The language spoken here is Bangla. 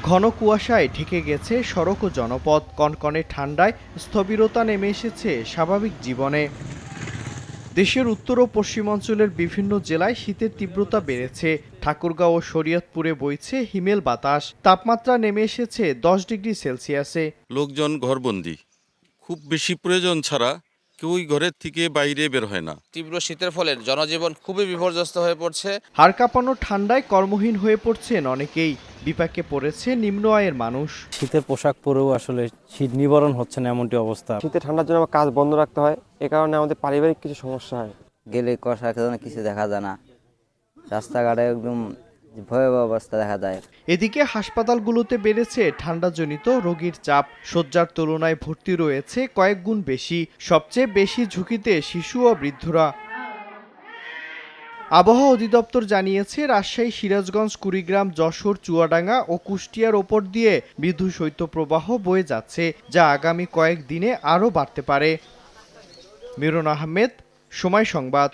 ঘন কুয়াশায় ঢেকে গেছে সড়ক ও জনপথ। কনকনে ঠান্ডায় স্থবিরতা নেমে এসেছে স্বাভাবিক জীবনে। দেশের উত্তর ও পশ্চিমাঞ্চলের বিভিন্ন জেলায় শীতের তীব্রতা বেড়েছে। ঠাকুরগাঁও ও শরীয়তপুরে বইছে হিমেল বাতাস। তাপমাত্রা নেমে এসেছে 10 ডিগ্রি সেলসিয়াসে। লোকজন ঘরবন্দি, খুব বেশি প্রয়োজন ছাড়া কেউই ঘরের থেকে বাইরে বের হয় না। তীব্র শীতের ফলে জনজীবন খুবই বিপর্যস্ত হয়ে পড়ছে। হাড় কাঁপানো ঠান্ডায় কর্মহীন হয়ে পড়ছেন অনেকেই। বিপাকে পড়েছে নিম্ন আয়ের মানুষ। শীতের পোশাক পরেও আসলে শীত নিবারণ হচ্ছে না এমনটি অবস্থা। শীতে ঠান্ডার জন্য আমার কাজ বন্ধ রাখতে হয়, এ কারণে আমাদের পারিবারিক কিছু সমস্যা হয়। গেলে কষা খেতে কিছু দেখা যায় না, রাস্তাঘাটে একদম ভয়াবহ অবস্থা দেখা যায়। এদিকে হাসপাতালগুলোতে বেড়েছে ঠান্ডাজনিত রোগীর চাপ। শয্যার তুলনায় ভর্তি রয়েছে কয়েক গুণ বেশি। সবচেয়ে বেশি ঝুঁকিতে শিশু ও বৃদ্ধরা। আবহাওয়া অধিদপ্তর জানিয়েছে, রাজশাহী, সিরাজগঞ্জ, কুড়িগ্রাম, যশোর, চুয়াডাঙ্গা ও কুষ্টিয়ার ওপর দিয়ে মৃদু শৈত্যপ্রবাহ বয়ে যাচ্ছে, যা আগামী কয়েক দিনে আরও বাড়তে পারে। মিরন আহমেদ, সময় সংবাদ।